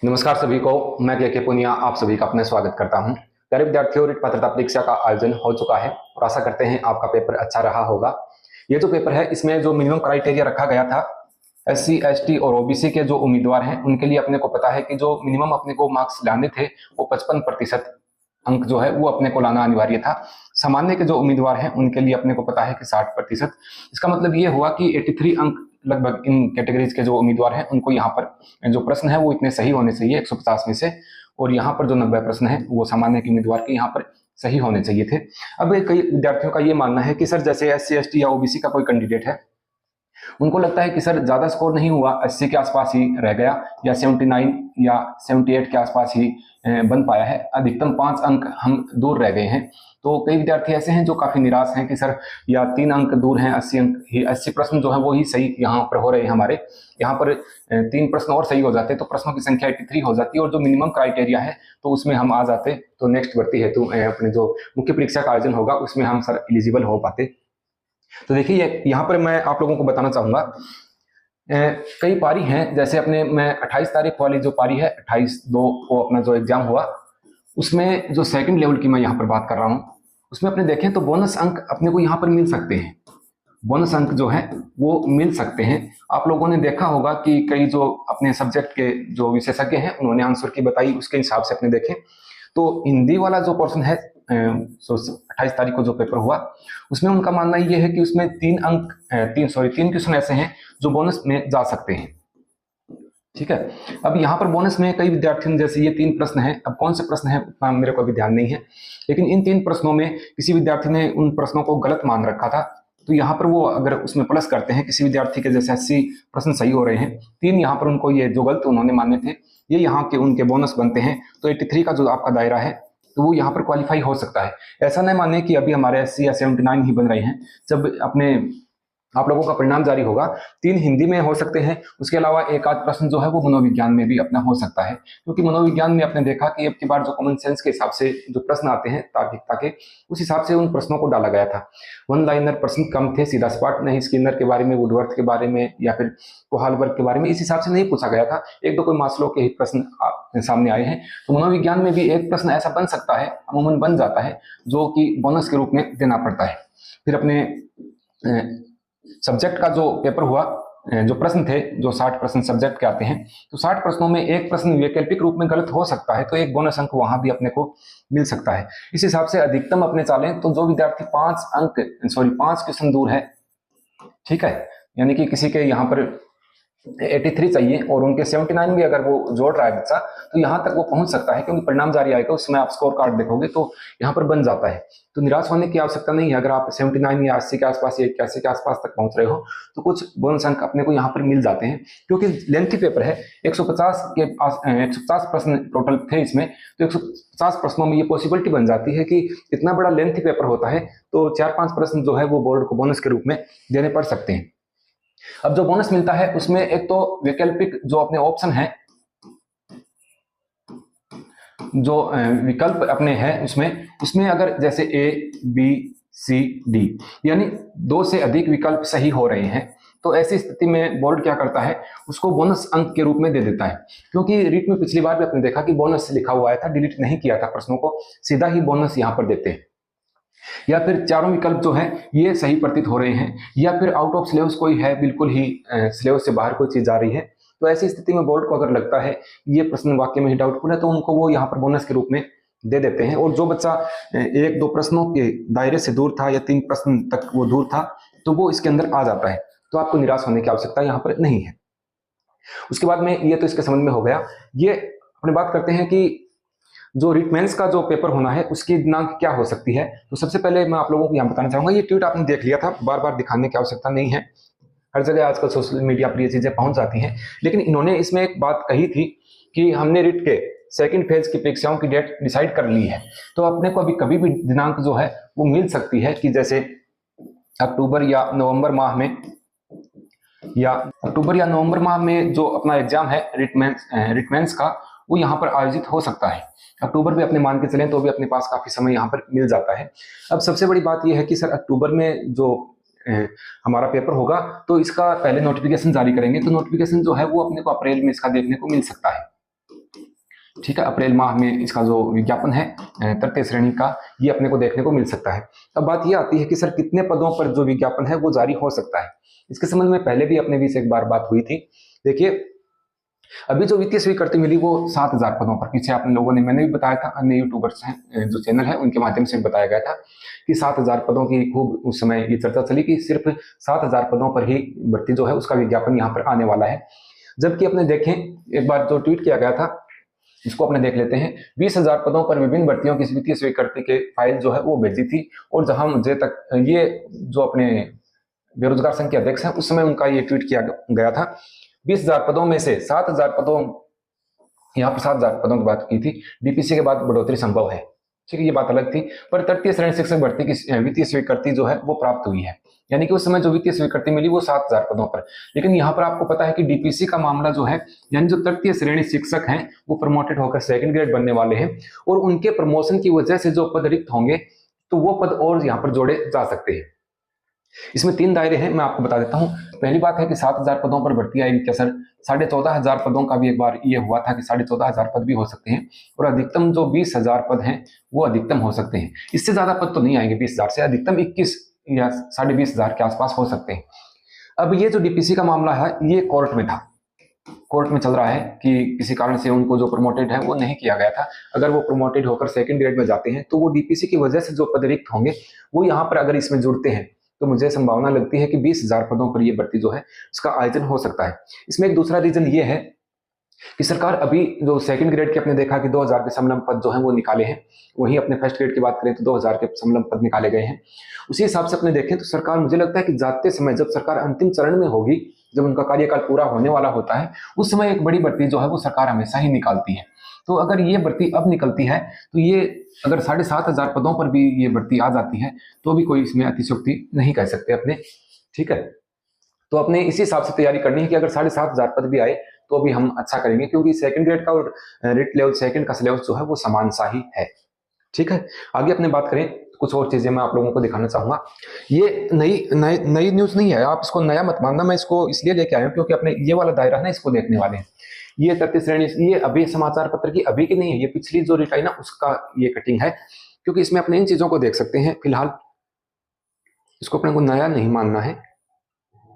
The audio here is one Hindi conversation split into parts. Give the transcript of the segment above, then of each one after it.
नमस्कार सभी को। मैं के पुनिया आप सभी का अपना स्वागत करता हूं। प्यारे विद्यार्थियों, रिट पात्रता परीक्षा का आयोजन हो चुका है और आशा करते हैं आपका पेपर अच्छा रहा होगा। ये जो पेपर है इसमें जो मिनिमम क्राइटेरिया रखा गया था, एससी एसटी और ओबीसी के जो उम्मीदवार हैं उनके लिए अपने को पता है कि जो मिनिमम अपने को मार्क्स लाने थे वो 55% अंक जो है वो अपने को लाना अनिवार्य था। सामान्य के जो उम्मीदवार हैं उनके लिए अपने को पता है कि 60%। इसका मतलब ये हुआ कि 83 अंक लगभग इन कैटेगरीज के जो उम्मीदवार हैं उनको यहाँ पर जो प्रश्न है वो इतने सही होने चाहिए 150 में से, और यहाँ पर जो 90 प्रश्न है वो सामान्य के उम्मीदवार के यहाँ पर सही होने चाहिए थे। अब कई विद्यार्थियों का ये मानना है कि सर जैसे एससी एसटी या ओबीसी का कोई कैंडिडेट है, उनको लगता है कि सर ज्यादा स्कोर नहीं हुआ, 80 के आसपास ही रह गया या 79 या 78 के आसपास ही बन पाया है, अधिकतम 5 अंक हम दूर रह गए हैं। तो कई विद्यार्थी ऐसे हैं जो काफी निराश हैं कि सर या 3 अंक दूर हैं, 80 अंक ही 80 प्रश्न जो है वो ही सही यहाँ पर हो रहे हैं। हमारे यहाँ पर 3 प्रश्न और सही हो जाते तो प्रश्नों की संख्या 83 हो जाती और जो मिनिमम क्राइटेरिया है तो उसमें हम आ जाते, तो नेक्स्ट भर्ती हेतु अपने जो मुख्य परीक्षा का आयोजन होगा उसमें हम सर एलिजिबल हो पाते। तो देखिए यहाँ पर मैं आप लोगों को बताना चाहूंगा, कई पारी हैं, जैसे अपने मैं 28 तारीख वाली जो पारी है 28/2 को अपना जो एग्जाम हुआ उसमें जो सेकंड लेवल की मैं यहाँ पर बात कर रहा हूँ उसमें अपने देखें तो बोनस अंक अपने को यहाँ पर मिल सकते हैं। बोनस अंक जो है वो मिल सकते हैं। आप लोगों ने देखा होगा कि कई जो अपने सब्जेक्ट के जो विशेषज्ञ हैं उन्होंने आंसर की बताई, उसके हिसाब से अपने देखें तो हिंदी वाला जो पोर्शन है 28 तारीख को जो पेपर हुआ उसमें उनका मानना ये है कि उसमें 3 क्वेश्चन ऐसे हैं जो बोनस में जा सकते हैं। ठीक है, अब यहाँ पर बोनस में कई विद्यार्थियों जैसे ये 3 प्रश्न हैं, अब कौन से प्रश्न है उतना मेरे को अभी ध्यान नहीं है, लेकिन इन 3 प्रश्नों में किसी विद्यार्थी ने उन प्रश्नों को गलत मान रखा था, तो यहाँ पर वो अगर उसमें प्लस करते हैं, किसी विद्यार्थी के जैसे 80 प्रश्न सही हो रहे हैं, 3 यहाँ पर उनको ये जो गलत उन्होंने माने थे ये यहाँ के उनके बोनस बनते हैं, तो 83 का जो आपका दायरा है तो वो यहाँ पर क्वालिफाई हो सकता है। ऐसा नहीं माने कि अभी हमारे 80 या 79 ही बन रहे हैं। जब अपने आप लोगों का परिणाम जारी होगा 3 हिंदी में हो सकते हैं, उसके अलावा एक आध प्रश्न जो है वो मनोविज्ञान में भी अपना हो सकता है, क्योंकि मनोविज्ञान में आपने देखा कि अब की बार जो कॉमन सेंस के हिसाब से जो प्रश्न आते हैं तार्किकता के, उस हिसाब से उन प्रश्नों को डाला गया था। 1 लाइनर प्रश्न कम थे, सीधा सपाट नहीं, स्किनर के बारे में, वुडवर्थ के बारे में या फिर कोहालबर्ग के बारे में इस हिसाब से नहीं पूछा गया था। एक दो कोई मास्लो के ही प्रश्न सामने आए हैं, तो मनोविज्ञान में भी एक प्रश्न ऐसा बन सकता है, अमूमन बन जाता है, जो कि बोनस के रूप में देना पड़ता है। फिर अपने सब्जेक्ट का जो पेपर हुआ, जो प्रश्न थे, जो 60 प्रश्न सब्जेक्ट के आते हैं, तो 60 प्रश्नों में एक प्रश्न वैकल्पिक रूप में गलत हो सकता है, तो एक बोनस अंक वहां भी अपने को मिल सकता है। इस हिसाब से अधिकतम अपने चालें तो जो विद्यार्थी 5 क्वेश्चन दूर है, ठीक है, यानी कि किसी के यहाँ पर 83 चाहिए और उनके 79 भी अगर वो जोड़ रहा है बच्चा, तो यहाँ तक वो पहुंच सकता है, क्योंकि परिणाम जारी आएगा उसमें आप स्कोर कार्ड देखोगे तो यहाँ पर बन जाता है। तो निराश होने की आवश्यकता नहीं है। अगर आप 79 या 80 के आसपास या 81 के आसपास तक पहुंच रहे हो तो कुछ बोनस अंक अपने को यहाँ पर मिल जाते हैं, क्योंकि लेंथी पेपर है। 150 प्रश्न टोटल थे इसमें, तो 150 प्रश्नों में ये पॉसिबिलिटी बन जाती है कि इतना बड़ा लेंथी पेपर होता है तो 4-5 प्रश्न जो है वो बोर्ड को बोनस के रूप में देने पड़ सकते हैं। अब जो बोनस मिलता है उसमें एक तो वैकल्पिक जो अपने ऑप्शन है, जो विकल्प अपने हैं उसमें अगर जैसे ए बी सी डी यानी 2 से अधिक विकल्प सही हो रहे हैं, तो ऐसी स्थिति में बोर्ड क्या करता है, उसको बोनस अंक के रूप में दे देता है। क्योंकि रीट में पिछली बार भी आपने देखा कि बोनस लिखा हुआ आया था, डिलीट नहीं किया था प्रश्नों को, सीधा ही बोनस यहाँ पर देते हैं। या फिर चारों विकल्प जो है ये सही प्रतीत हो रहे हैं, या फिर आउट ऑफ सिलेबस कोई है, बिल्कुल ही सिलेबस से बाहर कोई चीज आ रही है, तो ऐसी स्थिति में बोर्ड को अगर लगता है ये प्रश्न वाकई में ही डाउटफुल है तो उनको वो यहाँ पर बोनस के रूप में दे देते हैं। और जो बच्चा 1-2 प्रश्नों के दायरे से दूर था या 3 प्रश्न तक वो दूर था तो वो इसके अंदर आ जाता है, तो आपको निराश होने की आवश्यकता यहाँ पर नहीं है। उसके बाद में ये तो इसके संबंध में हो गया। ये अपने बात करते हैं कि जो रिट मेंस का जो पेपर होना है उसकी दिनांक क्या हो सकती है। तो सबसे पहले मैं आप लोगों को यहाँ बताना चाहूंगा, ये ट्वीट आपने देख लिया था, बार बार दिखाने की आवश्यकता नहीं है, हर जगह आजकल सोशल मीडिया पर ये चीजें पहुंच जाती हैं। लेकिन इन्होंने इसमें एक बात कही थी कि हमने रिट के सेकंड फेज की परीक्षाओं की डेट डिसाइड कर ली है, तो अपने को अभी कभी भी दिनांक जो है वो मिल सकती है, कि जैसे अक्टूबर या नवंबर माह में जो अपना एग्जाम है रिट मेंस का, वो यहाँ पर आयोजित हो सकता है। अक्टूबर भी अपने मान के चलें तो भी अपने पास काफी समय यहाँ पर मिल जाता है। अब सबसे बड़ी बात यह है कि सर अक्टूबर में जो हमारा पेपर होगा तो इसका पहले नोटिफिकेशन जारी करेंगे, तो नोटिफिकेशन जो है वो अपने को अप्रैल में इसका देखने को मिल सकता है। ठीक है, अप्रैल माह में इसका जो विज्ञापन है तृतीय श्रेणी का, ये अपने को देखने को मिल सकता है। अब बात ये आती है कि सर कितने पदों पर जो विज्ञापन है वो जारी हो सकता है। इसके संबंध में पहले भी अपने बीच एक बार बात हुई थी। देखिए, अभी जो वित्तीय स्वीकृति मिली वो 7,000 पदों पर, पीछे आप लोगों ने, मैंने भी बताया था, अन्य यूट्यूबर्स हैं जो चैनल है उनके माध्यम से बताया गया था कि 7,000 पदों की खूब उस समय ये चर्चा चली कि सिर्फ 7,000 पदों पर ही भर्ती जो है उसका विज्ञापन यहाँ पर आने वाला है। जबकि अपने देखें, एक बार जो ट्वीट किया गया था इसको अपने देख लेते हैं। 20,000 पदों पर विभिन्न भर्तियों की वित्तीय स्वीकृति के फाइल जो है वो भेजी थी, और जहां मुझे तक ये जो अपने बेरोजगार संघ के अध्यक्ष हैं उस समय उनका ये ट्वीट किया गया था। 20,000 पदों में से 7,000 पदों, यहाँ पर 7,000 पदों की बात की थी, डीपीसी के बाद बढ़ोतरी संभव है। ठीक है, ये बात अलग थी, पर तृतीय श्रेणी शिक्षक भर्ती की वित्तीय स्वीकृति जो है वो प्राप्त हुई है। यानी कि उस समय जो वित्तीय स्वीकृति मिली वो 7,000 पदों पर। लेकिन यहाँ पर आपको पता है कि डीपीसी का मामला जो है, यानी जो तृतीय श्रेणी शिक्षक हैं वो प्रमोटेड होकर सेकंड ग्रेड बनने वाले हैं, और उनके प्रमोशन की वजह से जो पद रिक्त होंगे तो वो पद और यहाँ पर जोड़े जा सकते हैं। इसमें 3 दायरे हैं, मैं आपको बता देता हूं। पहली बात है कि 7,000 पदों पर भर्ती आएगी क्या सर? 14,500 पदों का भी एक बार ये हुआ था कि 14,500 पद भी हो सकते हैं, और अधिकतम जो 20,000 पद हैं वो अधिकतम हो सकते हैं। इससे ज्यादा पद तो नहीं आएंगे 20,000 से, अधिकतम 21 या 20,500 के आसपास हो सकते हैं। अब ये जो डीपीसी का मामला है ये कोर्ट में था, कोर्ट में चल रहा है कि किसी कारण से उनको जो प्रमोटेड है वो नहीं किया गया था। अगर वो प्रमोटेड होकर सेकंड ग्रेड में जाते हैं तो वो डीपीसी की वजह से जो पद रिक्त होंगे वो यहाँ पर अगर इसमें जुड़ते हैं तो मुझे संभावना लगती है कि 20,000 पदों पर ये भर्ती जो है इसका आयोजन हो सकता है। इसमें एक दूसरा रीजन ये है कि सरकार अभी जो सेकंड ग्रेड के अपने देखा कि 2,000 के समलम पद जो हैं वो निकाले हैं, वहीं अपने फर्स्ट ग्रेड की बात करें तो 2,000 के समलम पद निकाले गए हैं। उसी हिसाब से अपने देखें तो सरकार, मुझे लगता है कि जाते समय जब सरकार अंतिम चरण में होगी, जब उनका कार्यकाल पूरा होने वाला होता है, उस समय एक बड़ी भर्ती जो है वो सरकार हमेशा ही निकालती है। तो अगर ये भर्ती अब निकलती है तो ये अगर 7,500 पदों पर भी ये भर्ती आ जाती है तो भी कोई इसमें अतिशयोक्ति नहीं कह सकते अपने। ठीक है, तो अपने इसी हिसाब से तैयारी करनी है कि अगर 7,500 पद भी आए तो भी हम अच्छा करेंगे, क्योंकि सेकंड ग्रेड का और रेट लेवल सेकंड का सिलेबस जो है वो समान सा ही है। ठीक है, आगे अपने बात करें कुछ और चीजें मैं आप लोगों को दिखाना चाहूंगा। ये नई न्यूज नहीं है, आप इसको नया मत मानना, मैं इसको इसलिए लेके आया हूँ क्योंकि अपने ये वाला दायरा है ना, इसको देखने वाले हैं। ये तृतीय श्रेणी, ये अभी समाचार पत्र की अभी की नहीं है, ये पिछली जो रिट आई ना उसका ये कटिंग है, क्योंकि इसमें अपने इन चीजों को देख सकते हैं। फिलहाल इसको अपने को नया नहीं मानना है।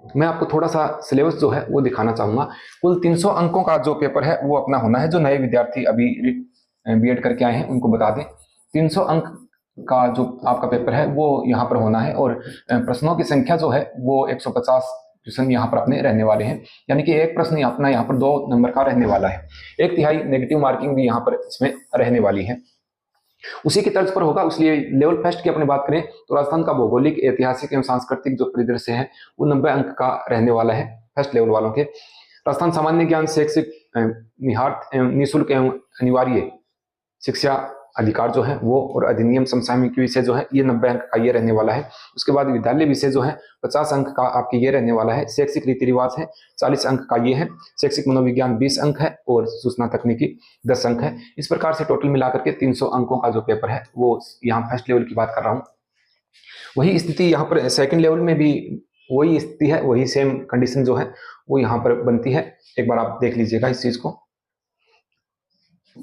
मैं आपको थोड़ा सा सिलेबस जो है वो दिखाना चाहूंगा। कुल 300 अंकों का जो पेपर है वो अपना होना है। जो नए विद्यार्थी अभी बीएड करके आए हैं उनको बता दें, 300 अंक का जो आपका पेपर है वो यहाँ पर होना है, और प्रश्नों की संख्या जो है वो 150 क्वेश्चन यहाँ पर अपने रहने वाले हैं। यानी कि एक प्रश्न अपना यहाँ पर 2 नंबर का रहने वाला है। 1/3 नेगेटिव मार्किंग भी यहाँ पर इसमें रहने वाली है, उसी की तर्ज पर होगा। इसलिए लेवल फर्स्ट की अपने बात करें तो राजस्थान का भौगोलिक, ऐतिहासिक एवं सांस्कृतिक जो परिदृश्य है वो 90 अंक का रहने वाला है फर्स्ट लेवल वालों के। राजस्थान सामान्य ज्ञान, शैक्षिक निहार्थ एवं निःशुल्क एवं अनिवार्य शिक्षा अधिकार जो है वो, और अधिनियम समसामयिक विषय जो है ये 90 अंक का ये रहने वाला है। उसके बाद विद्यालय विषय जो है 50 अंक का आपके ये रहने वाला है। शैक्षिक रीति रिवाज है 40 अंक का ये है। शैक्षिक मनोविज्ञान 20 अंक है, और सूचना तकनीकी 10 अंक है। इस प्रकार से टोटल मिलाकर के 300 अंकों का जो पेपर है वो यहाँ फर्स्ट लेवल की बात कर रहा हूँ। वही स्थिति यहाँ पर सेकंड लेवल में भी वही स्थिति है, वही सेम कंडीशन जो है वो यहाँ पर बनती है। एक बार आप देख लीजिएगा इस चीज को।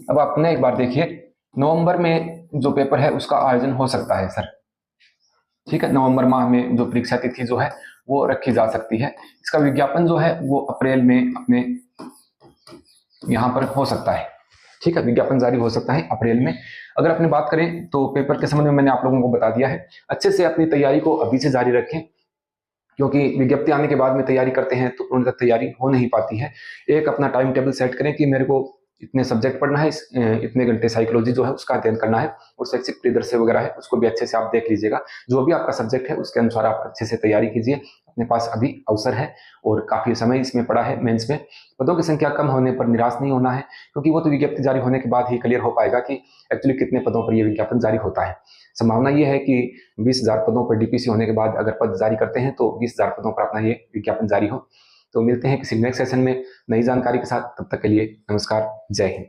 अब आपने एक बार देखिए, नवंबर में जो पेपर है उसका आयोजन हो सकता है सर। ठीक है, नवंबर माह में जो परीक्षा तिथि जो है वो रखी जा सकती है। इसका विज्ञापन जो है वो अप्रैल में अपने यहाँ पर हो सकता है। ठीक है, विज्ञापन जारी हो सकता है अप्रैल में। अगर अपनी बात करें तो पेपर के संबंध में मैंने आप लोगों को बता दिया है। अच्छे से अपनी तैयारी को अभी से जारी रखें, क्योंकि विज्ञप्ति आने के बाद में तैयारी करते हैं तो उन तक तैयारी हो नहीं पाती है। एक अपना टाइम टेबल सेट करें कि मेरे को इतने सब्जेक्ट पढ़ना है, इतने घंटे साइकोलॉजी जो है उसका अध्ययन करना है, और शैक्षिक परिदृश्य वगैरह है उसको भी अच्छे से आप देख लीजिएगा। जो भी आपका सब्जेक्ट है उसके अनुसार आप अच्छे से तैयारी कीजिए। अपने पास अभी अवसर है और काफी समय इसमें पड़ा है मेंस में। पदों की संख्या कम होने पर निराश नहीं होना है, क्योंकि वो तो विज्ञप्ति जारी होने के बाद ही क्लियर हो पाएगा कि एक्चुअली कितने पदों पर यह विज्ञापन जारी होता है। संभावना ये है कि 20,000 पदों पर डीपीसी होने के बाद अगर पद जारी करते हैं तो 20,000 पदों पर अपना ये विज्ञापन जारी हो। तो मिलते हैं किसी नेक्स्ट सेशन में नई जानकारी के साथ, तब तक के लिए नमस्कार, जय हिंद।